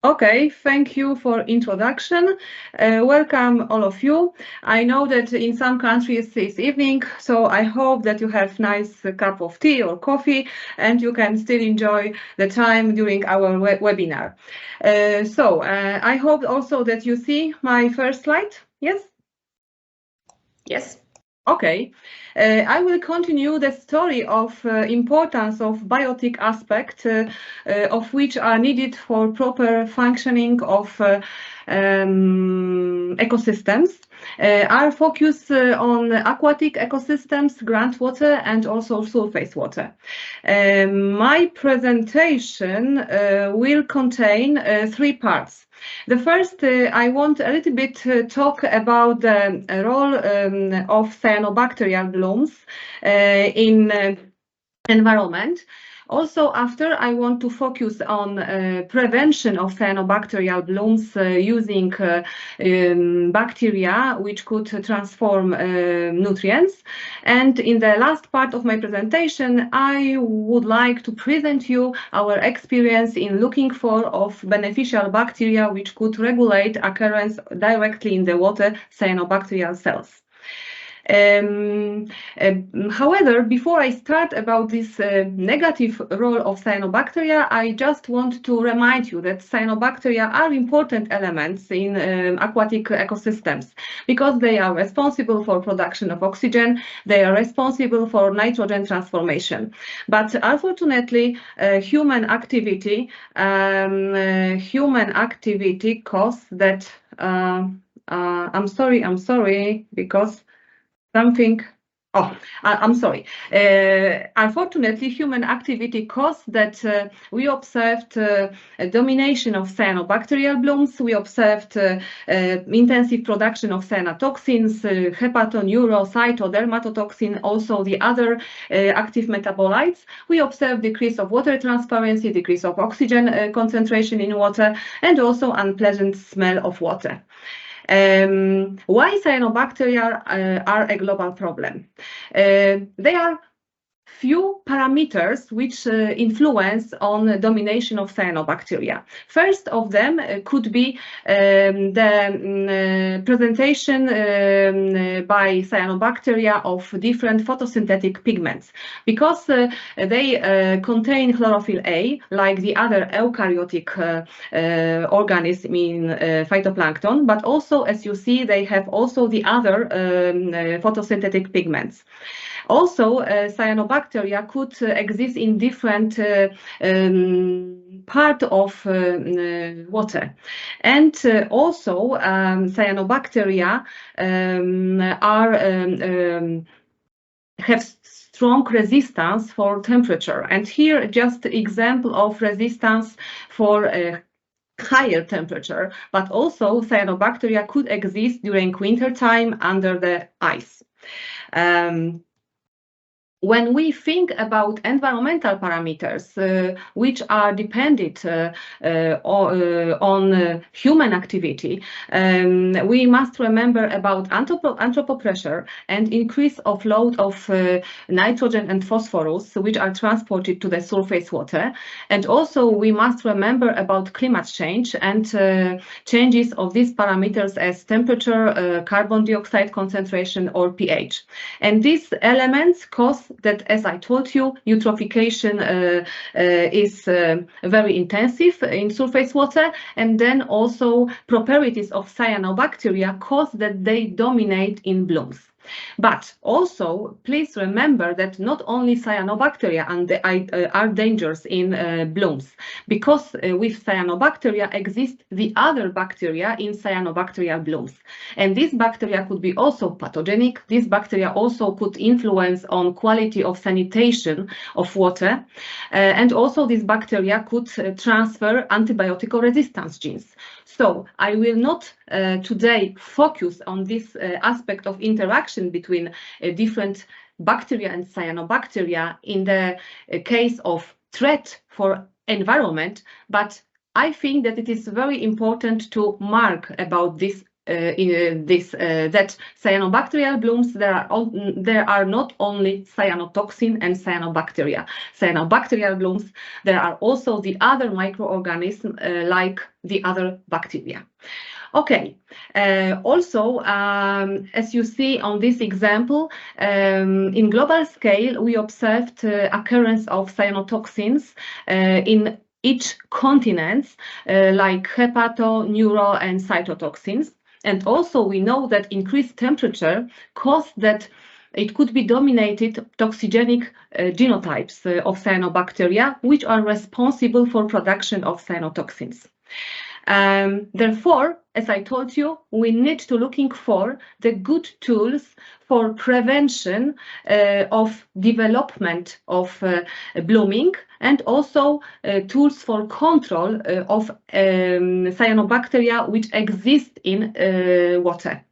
Okay, thank you for introduction. Welcome all of you. I know that in some countries it's evening, so I hope that you have nice cup of tea or coffee and you can still enjoy the time during our webinar. I hope also that you see my first slide. Yes? Yes. Okay, I will continue the story of importance of biotic aspect of which are needed for proper functioning of ecosystems. Our focus on aquatic ecosystems, groundwater, and also surface water. My presentation will contain three parts. The first, I want a little bit talk about the role of cyanobacterial blooms in environment. Also, after, I want to focus on prevention of cyanobacterial blooms using bacteria which could transform nutrients. And in the last part of my presentation, I would like to present you our experience in looking for of beneficial bacteria which could regulate occurrence directly in the water, cyanobacterial cells. However, before I start about this negative role of cyanobacteria, I just want to remind you that cyanobacteria are important elements in aquatic ecosystems because they are responsible for production of oxygen, they are responsible for nitrogen transformation. But unfortunately, human activity causes that. I'm sorry, because something. I'm sorry. Unfortunately, human activity caused that we observed a domination of cyanobacterial blooms. We observed intensive production of cyanotoxins, hepato-, cytodermatotoxin, also the other active metabolites. We observed decrease of water transparency, decrease of oxygen concentration in water, and also unpleasant smell of water. Why cyanobacteria are a global problem? They are few parameters which influence on the domination of cyanobacteria. First of them could be the presentation by cyanobacteria of different photosynthetic pigments, because they contain chlorophyll A, like the other eukaryotic organism in phytoplankton, but also, as you see, they have also the other photosynthetic pigments. Also, cyanobacteria could exist in different part of water. And also, cyanobacteria have strong resistance for temperature. And here, just example of resistance for higher temperature, but also cyanobacteria could exist during winter time under the ice. When we think about environmental parameters which are dependent on human activity, we must remember about anthropopressure and increase of load of nitrogen and phosphorus, which are transported to the surface water. And also we must remember about climate change and changes of these parameters as temperature, carbon dioxide concentration, or pH. And these elements cause that, as I told you, eutrophication is very intensive in surface water, and then also properties of cyanobacteria cause that they dominate in blooms. But also, please remember that not only cyanobacteria are dangerous in blooms, because with cyanobacteria exist the other bacteria in cyanobacterial blooms. And these bacteria could be also pathogenic. These bacteria also could influence on quality of sanitation of water. And also these bacteria could transfer antibiotic resistance genes. So I will not today focus on this aspect of interaction between different bacteria and cyanobacteria in the case of threat for environment, but I think that it is very important to mark about this in this that cyanobacterial blooms, there are not only cyanotoxin and cyanobacteria. Cyanobacterial blooms, there are also the other microorganisms like the other bacteria. Okay, also, as you see on this example, in global scale, we observed occurrence of cyanotoxins in each continent, like hepato, neuro, and cytotoxins. And also we know that increased temperature caused that it could be dominated toxigenic genotypes of cyanobacteria, which are responsible for production of cyanotoxins. Therefore, as I told you, we need to looking for the good tools for prevention of development of blooming, and also tools for control of cyanobacteria which exist in water.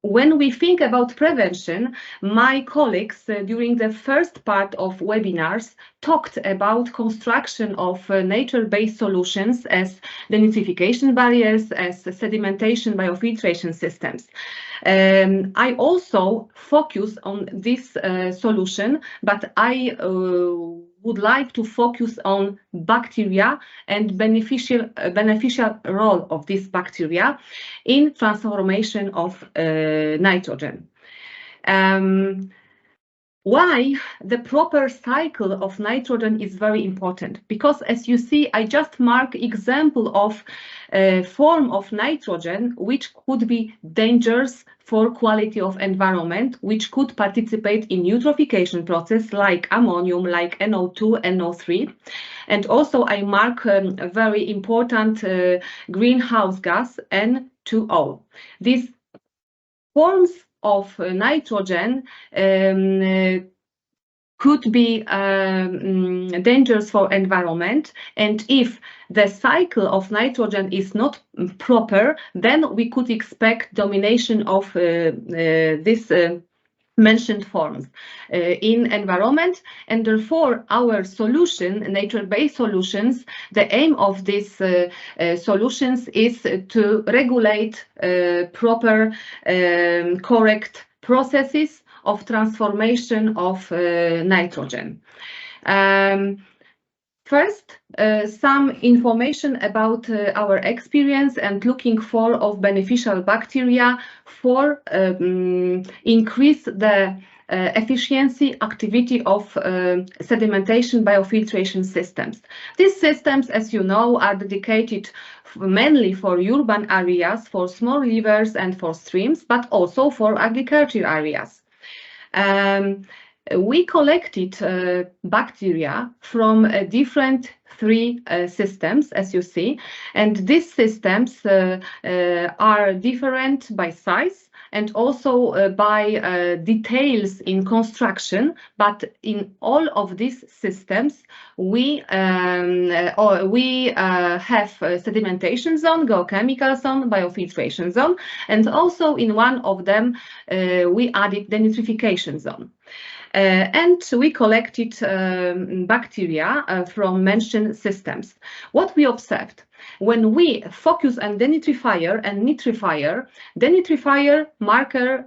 When we think about prevention, my colleagues during the first part of webinars talked about construction of nature-based solutions as denitrification barriers, as sedimentation biofiltration systems. I also focus on this solution, but I would like to focus on bacteria and beneficial role of this bacteria in transformation of nitrogen. Why the proper cycle of nitrogen is very important? Because as you see, I just mark example of a form of nitrogen which could be dangerous for quality of environment, which could participate in eutrophication process like ammonium, like NO2, NO3. And also I mark a very important greenhouse gas, N2O. These forms of nitrogen could be dangerous for environment, and if the cycle of nitrogen is not proper, then we could expect domination of this mentioned forms in environment, and therefore our solution, nature-based solutions, the aim of these solutions is to regulate proper correct processes of transformation of nitrogen. First, some information about our experience and looking for of beneficial bacteria for increase the efficiency activity of sedimentation biofiltration systems. These systems, as you know, are dedicated mainly for urban areas, for small rivers and for streams, but also for agriculture areas. We collected bacteria from different three systems, as you see, and these systems are different by size and also by details in construction, but in all of these systems we have sedimentation zone, geochemical zone, biofiltration zone, and also in one of them we added denitrification zone. And we collected bacteria from mentioned systems. What we observed, when we focus on denitrifier and nitrifier, denitrifier marker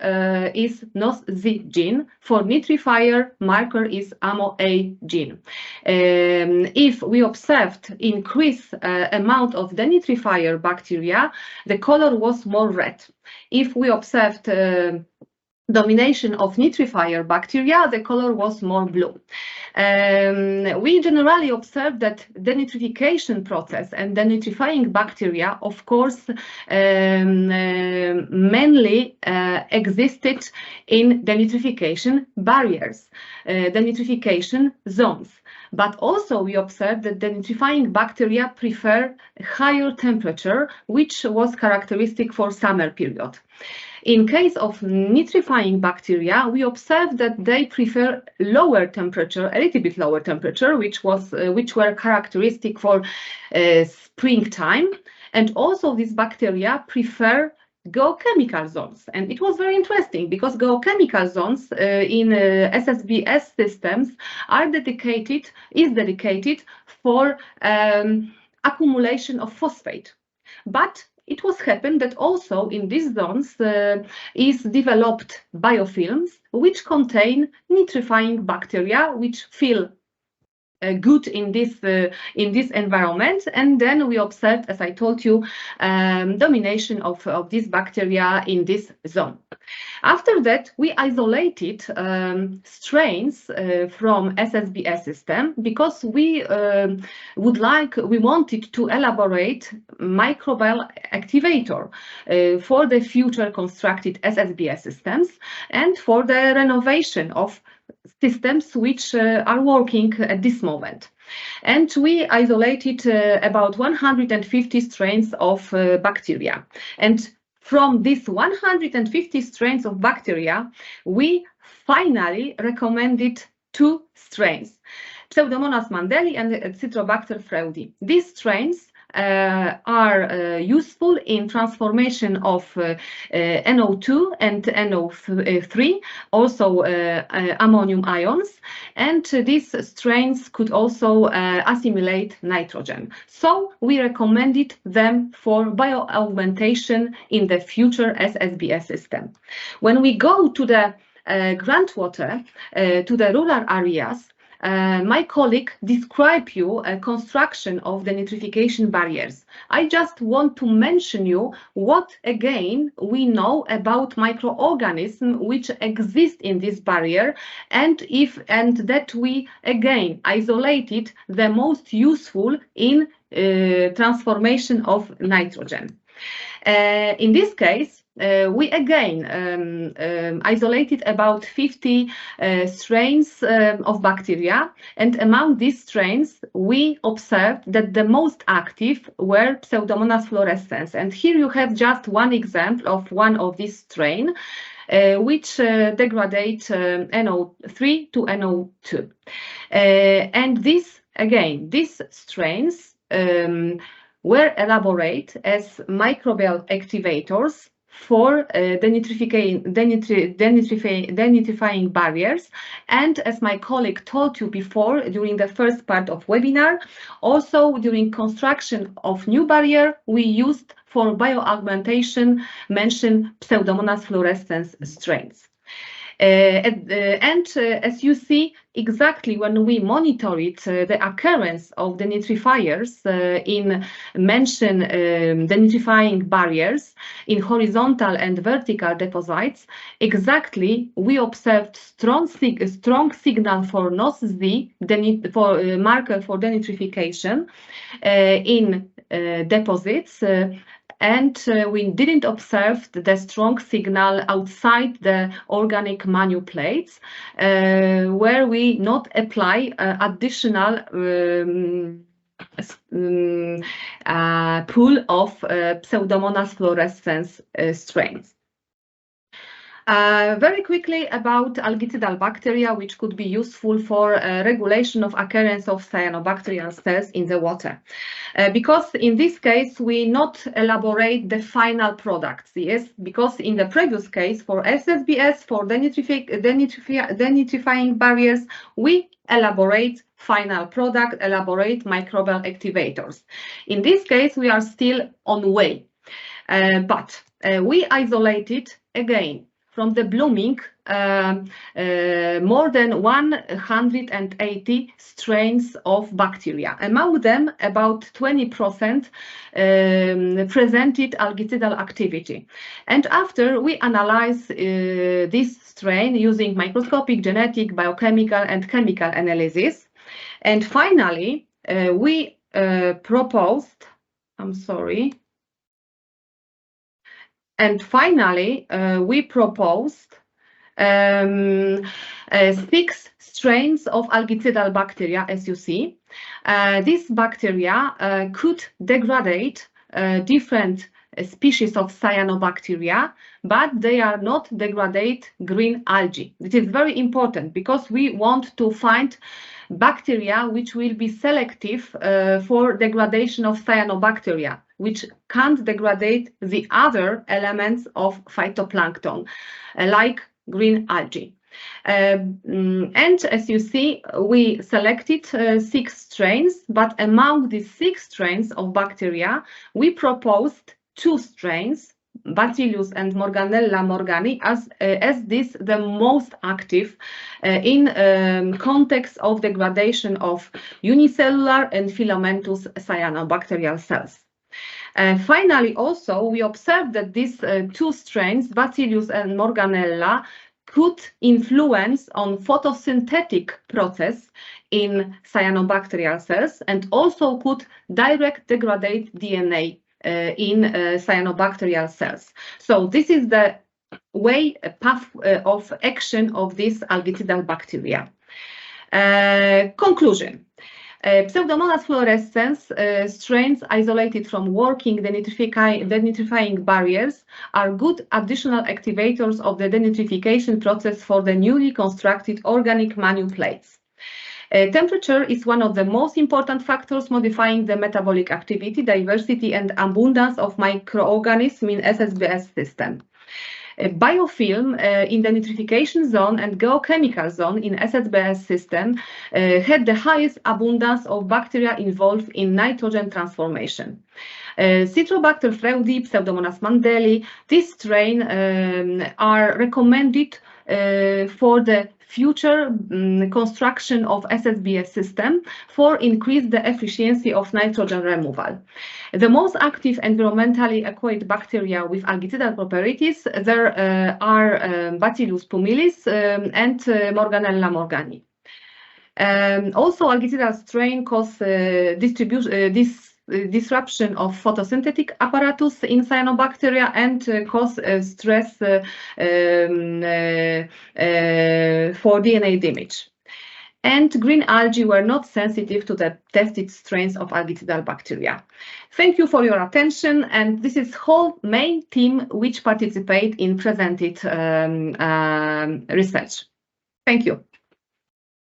is NOS-Z gene, for nitrifier marker is AMO-A gene. If we observed increased amount of denitrifier bacteria, the color was more red. If we observed domination of nitrifier bacteria, the color was more blue. We generally observe that denitrification process and denitrifying bacteria, of course, mainly existed in denitrification barriers, denitrification zones. But also we observed that denitrifying bacteria prefer higher temperature, which was characteristic for summer period. In case of nitrifying bacteria, we observed that they prefer lower temperature, a little bit lower temperature, which were characteristic for springtime. And also these bacteria prefer geochemical zones. And it was very interesting because geochemical zones in SSBS systems is dedicated for accumulation of phosphate. But it was happened that also in these zones is developed biofilms which contain nitrifying bacteria which feel good in this environment, and then we observed, as I told you, domination of these bacteria in this zone. After that, we isolated strains from SSBS system because we wanted to elaborate microbial activator for the future constructed SSBS systems and for the renovation of systems which are working at this moment. And we isolated about 150 strains of bacteria. And from these 150 strains of bacteria, we finally recommended 2 strains, Pseudomonas mandeli and Citrobacter freudi. These strains are useful in transformation of NO2 and NO3, also ammonium ions, and these strains could also assimilate nitrogen. So we recommended them for bioaugmentation in the future SSBS system. When we go to the groundwater, to the rural areas, my colleague described you a construction of the nitrification barriers. I just want to mention you what again we know about microorganisms which exist in this barrier, and that we again isolated the most useful in transformation of nitrogen. In this case, we again isolated about 50 strains of bacteria, and among these strains we observed that the most active were Pseudomonas fluorescens. And here you have just one example of one of these strains which degrade NO3 to NO2. And these strains were elaborated as microbial activators for denitrifying barriers. And as my colleague told you before during the first part of webinar, also during construction of new barrier, we used for bioaugmentation mentioned Pseudomonas fluorescens strains. As you see, exactly when we monitored the occurrence of the nitrifiers in mentioned denitrifying barriers in horizontal and vertical deposits, exactly we observed strong signal for NOS-Z, for marker for denitrification in deposits. And we didn't observe the strong signal outside the organic manu-plates, where we not apply additional pool of Pseudomonas fluorescens strains. Very quickly about algicidal bacteria, which could be useful for regulation of occurrence of cyanobacterial cells in the water. Because in this case, we not elaborate the final products, yes, because in the previous case, for SSBS, for denitrifying barriers, we elaborate final product, elaborate microbial activators. In this case, we are still on way, but we isolated again from the blooming more than 180 strains of bacteria. Among them, about 20% presented algicidal activity. And after we analyze this strain using microscopic, genetic, biochemical, and chemical analysis, and finally we proposed, and finally, we proposed 6 strains of algicidal bacteria, as you see. These bacteria could degrade different species of cyanobacteria, but they are not degrade green algae. This is very important because we want to find bacteria which will be selective for degradation of cyanobacteria, which can't degrade the other elements of phytoplankton, like green algae. And as you see, we selected 6 strains, but among these 6 strains of bacteria, we proposed two strains, Bacillus and Morganella morgani, as this the most active in context of degradation of unicellular and filamentous cyanobacterial cells. Finally, also, we observed that these two strains, Bacillus and Morganella, could influence on photosynthetic process in cyanobacterial cells and also could direct degrade DNA in cyanobacterial cells. So this is the path of action of this algidal bacteria. Conclusion. Pseudomonas fluorescens strains isolated from working denitrifying barriers are good additional activators of the denitrification process for the newly constructed organic manu plates. Temperature is one of the most important factors modifying the metabolic activity, diversity, and abundance of microorganisms in SSBS system. Biofilm in the nitrification zone and geochemical zone in SSBS system had the highest abundance of bacteria involved in nitrogen transformation. Citrobacter freudi, Pseudomonas mandeli, this strain are recommended for the future construction of SSBS system for increase the efficiency of nitrogen removal. The most active environmentally acquired bacteria with algidal properties there are Bacillus pumilus and Morganella morgani. Also, algidal strain cause disruption of photosynthetic apparatus in cyanobacteria and cause stress for DNA damage. And green algae were not sensitive to the tested strains of algidal bacteria. Thank you for your attention, and this is whole main team which participate in presented research. Thank you.